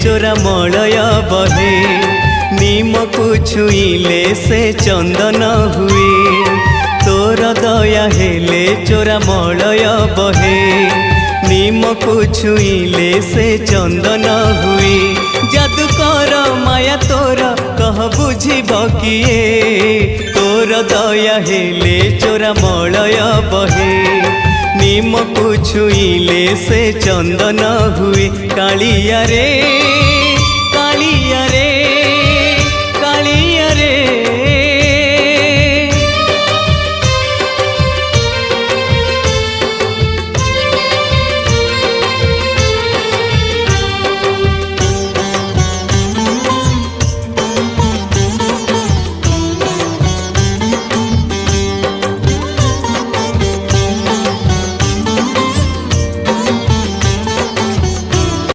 चोरा मलय बहे नीम को छुईले से चंदन हुए तोर दया हेले चोरा मलय बहे नीम को छुईले से चंदन हुए जादू कर माया तोर कह बुझिब किए तोर दया हेले चोरा मलय बहे नीम को छुईले से चंदन हुए कालिया रे।